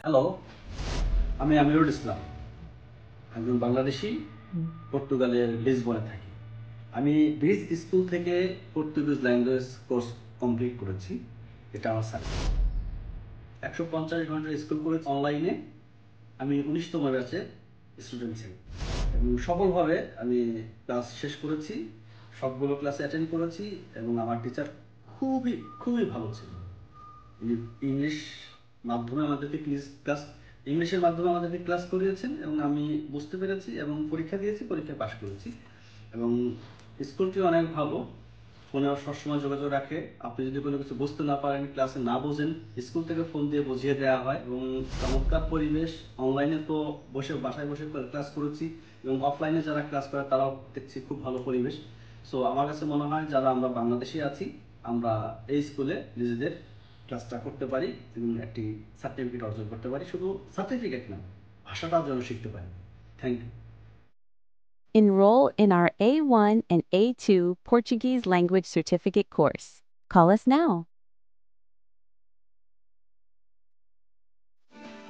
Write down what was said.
Hello, আমি আমিরুল ইসলাম, একজন বাংলাদেশী, পর্তুগালের লিসবনে থাকি। আমি ব্রিজ স্কুল থেকে পর্তুগিজ ল্যাঙ্গুয়েজ কোর্স কমপ্লিট করেছি। এটা আমার সার্টিফিকেট। 150 ঘন্টার স্কুল করেছি অনলাইনে। আমি 19তম ব্যাচের স্টুডেন্ট ছিলাম এবং সফলভাবে আমি ক্লাস শেষ করেছি। সবগুলো ক্লাসে অ্যাটেন্ড করেছি এবং আমার টিচার খুবই খুবই ভালো ছিল। ইংলিশ মাধ্যমে আমাদেরকে ক্লাস ইংলিশের মাধ্যমে আমাদেরকে ক্লাস করিয়েছেন এবং আমি বুঝতে পেরেছি এবং পরীক্ষা দিয়েছি, পরীক্ষায় পাশ করেছি। এবং স্কুলটি অনেক ভালো, ফোনে সবসময় যোগাযোগ রাখে। আপনি যদি কোনো কিছু বুঝতে না পারেন, ক্লাসে না বোঝেন, স্কুল থেকে ফোন দিয়ে বুঝিয়ে দেওয়া হয় এবং চমৎকার পরিবেশ। অনলাইনে তো বাসায় বসে ক্লাস করেছি এবং অফলাইনে যারা ক্লাস করে তারাও দেখছি খুব ভালো পরিবেশ। সো আমার কাছে মনে হয় যারা আমরা বাংলাদেশে আছি, আমরা এই স্কুলে নিজেদের ক্লাসটা করতে পারি এবং একটি সার্টিফিকেট অর্জন করতে পারি। শুধু সার্টিফিকেট না, ভাষাটাও যেন শিখতে পারি। Thank you. Enroll in our A1 and A2 Portuguese language certificate course. Call us now.